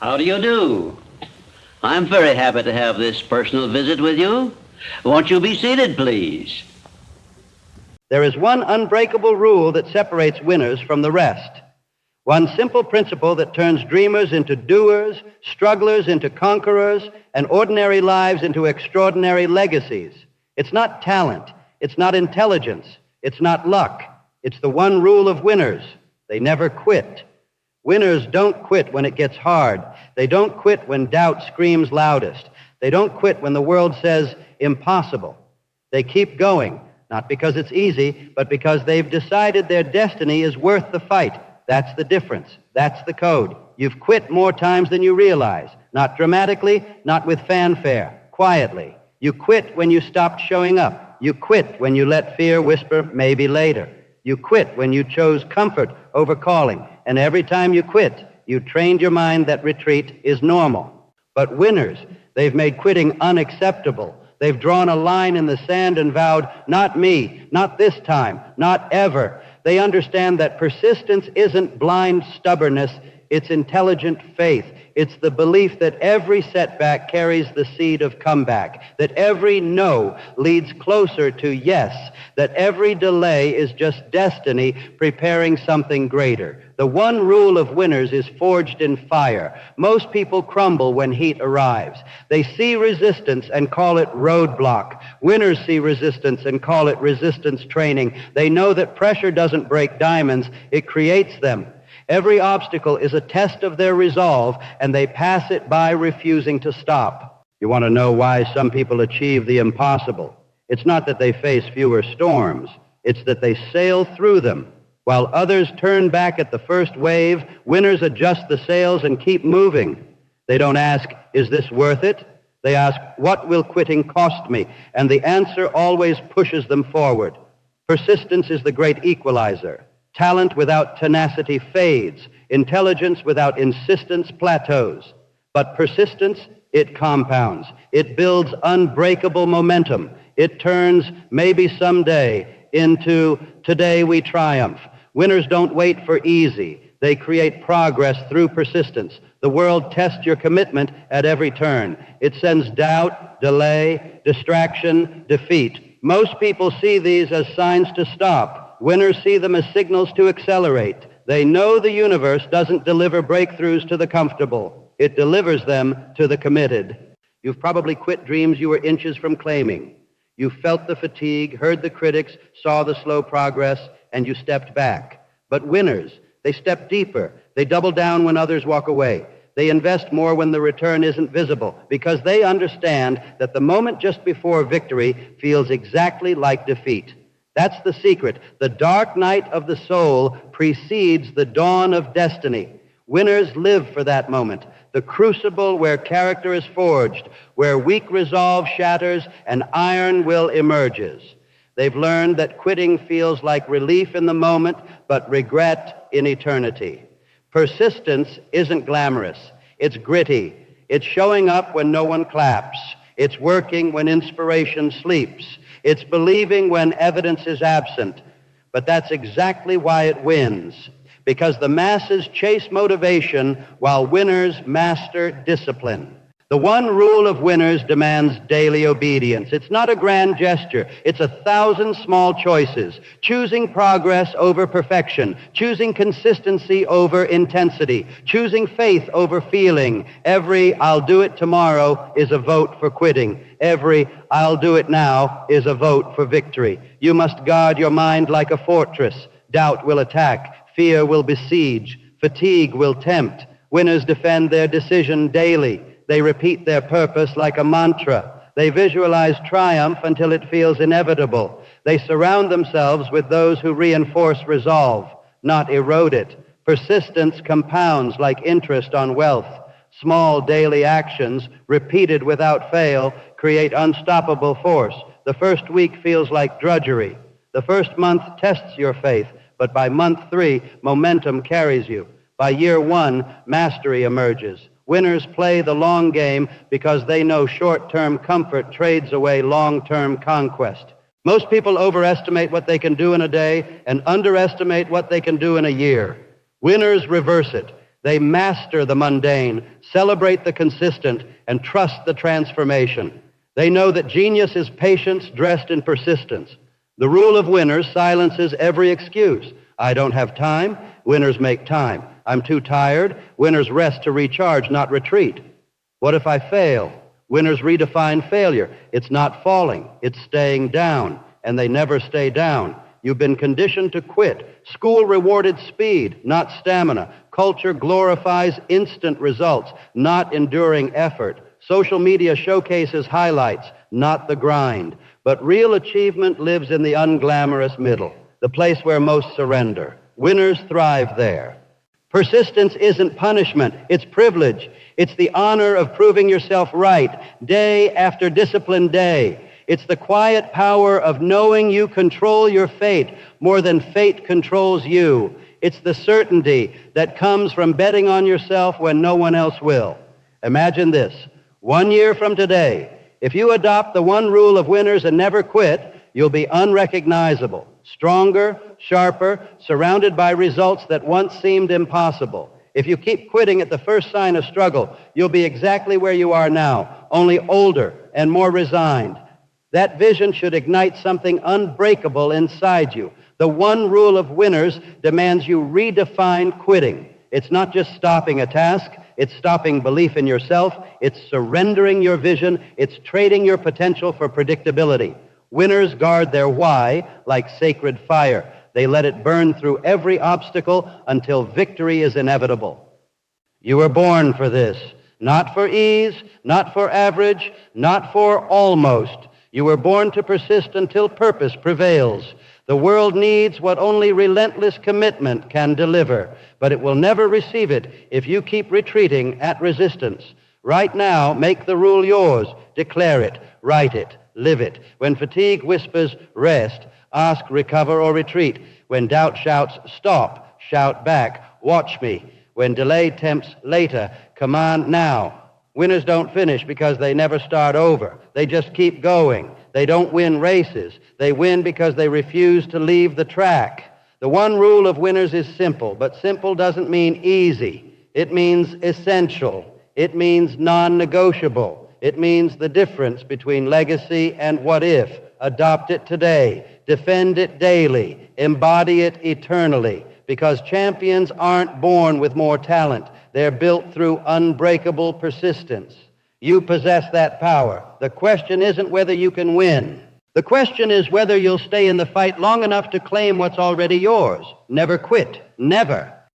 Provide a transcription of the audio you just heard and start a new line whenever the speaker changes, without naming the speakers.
How do you do? I'm very happy to have this personal visit with you. Won't you be seated, please?
There is one unbreakable rule that separates winners from the rest. One simple principle that turns dreamers into doers, strugglers into conquerors, and ordinary lives into extraordinary legacies. It's not talent. It's not intelligence. It's not luck. It's the one rule of winners. They never quit. Winners don't quit when it gets hard. They don't quit when doubt screams loudest. They don't quit when the world says impossible. They keep going, not because it's easy, but because they've decided their destiny is worth the fight. That's the difference. That's the code. You've quit more times than you realize. Not dramatically, not with fanfare. Quietly. You quit when you stopped showing up. You quit when you let fear whisper, maybe later. You quit when you chose comfort over calling. And every time you quit, you trained your mind that retreat is normal. But winners, they've made quitting unacceptable. They've drawn a line in the sand and vowed, not me, not this time, not ever. They understand that persistence isn't blind stubbornness, it's intelligent faith. It's the belief that every setback carries the seed of comeback, that every no leads closer to yes, that every delay is just destiny preparing something greater. The one rule of winners is forged in fire. Most people crumble when heat arrives. They see resistance and call it roadblock. Winners see resistance and call it resistance training. They know that pressure doesn't break diamonds, it creates them. Every obstacle is a test of their resolve, and they pass it by refusing to stop. You want to know why some people achieve the impossible? It's not that they face fewer storms. It's that they sail through them. While others turn back at the first wave, winners adjust the sails and keep moving. They don't ask, is this worth it? They ask, what will quitting cost me? And the answer always pushes them forward. Persistence is the great equalizer. Talent without tenacity fades. Intelligence without insistence plateaus. But persistence, it compounds. It builds unbreakable momentum. It turns maybe someday into today we triumph. Winners don't wait for easy. They create progress through persistence. The world tests your commitment at every turn. It sends doubt, delay, distraction, defeat. Most people see these as signs to stop. Winners see them as signals to accelerate. They know the universe doesn't deliver breakthroughs to the comfortable. It delivers them to the committed. You've probably quit dreams you were inches from claiming. You felt the fatigue, heard the critics, saw the slow progress, and you stepped back. But winners, they step deeper. They double down when others walk away. They invest more when the return isn't visible because they understand that the moment just before victory feels exactly like defeat. That's the secret. The dark night of the soul precedes the dawn of destiny. Winners live for that moment, the crucible where character is forged, where weak resolve shatters and iron will emerges. They've learned that quitting feels like relief in the moment, but regret in eternity. Persistence isn't glamorous. It's gritty. It's showing up when no one claps. It's working when inspiration sleeps. It's believing when evidence is absent. But that's exactly why it wins, because the masses chase motivation while winners master discipline. The one rule of winners demands daily obedience. It's not a grand gesture. It's 1,000 small choices, choosing progress over perfection, choosing consistency over intensity, choosing faith over feeling. Every I'll do it tomorrow is a vote for quitting. Every I'll do it now is a vote for victory. You must guard your mind like a fortress. Doubt will attack. Fear will besiege. Fatigue will tempt. Winners defend their decision daily. They repeat their purpose like a mantra. They visualize triumph until it feels inevitable. They surround themselves with those who reinforce resolve, not erode it. Persistence compounds like interest on wealth. Small daily actions, repeated without fail, create unstoppable force. The first week feels like drudgery. The first month tests your faith, but by month 3, momentum carries you. By year 1, mastery emerges. Winners play the long game because they know short-term comfort trades away long-term conquest. Most people overestimate what they can do in a day and underestimate what they can do in a year. Winners reverse it. They master the mundane, celebrate the consistent, and trust the transformation. They know that genius is patience dressed in persistence. The rule of winners silences every excuse. I don't have time. Winners make time. I'm too tired. Winners rest to recharge, not retreat. What if I fail? Winners redefine failure. It's not falling. It's staying down. And they never stay down. You've been conditioned to quit. School rewarded speed, not stamina. Culture glorifies instant results, not enduring effort. Social media showcases highlights, not the grind. But real achievement lives in the unglamorous middle, the place where most surrender. Winners thrive there. Persistence isn't punishment, it's privilege. It's the honor of proving yourself right, day after disciplined day. It's the quiet power of knowing you control your fate more than fate controls you. It's the certainty that comes from betting on yourself when no one else will. Imagine this. 1 year from today, if you adopt the one rule of winners and never quit, you'll be unrecognizable, stronger, sharper, surrounded by results that once seemed impossible. If you keep quitting at the first sign of struggle, you'll be exactly where you are now, only older and more resigned. That vision should ignite something unbreakable inside you. The one rule of winners demands you redefine quitting. It's not just stopping a task. It's stopping belief in yourself. It's surrendering your vision. It's trading your potential for predictability. Winners guard their why like sacred fire. They let it burn through every obstacle until victory is inevitable. You were born for this. Not for ease, not for average, not for almost. You were born to persist until purpose prevails. The world needs what only relentless commitment can deliver, but it will never receive it if you keep retreating at resistance. Right now, make the rule yours. Declare it, write it, live it. When fatigue whispers, rest, ask, recover, or retreat. When doubt shouts, stop, shout back, watch me. When delay tempts later, command now. Winners don't finish because they never start over. They just keep going. They don't win races. They win because they refuse to leave the track. The one rule of winners is simple, but simple doesn't mean easy. It means essential. It means non-negotiable. It means the difference between legacy and what if. Adopt it today. Defend it daily. Embody it eternally. Because champions aren't born with more talent. They're built through unbreakable persistence. You possess that power. The question isn't whether you can win. The question is whether you'll stay in the fight long enough to claim what's already yours. Never quit. Never.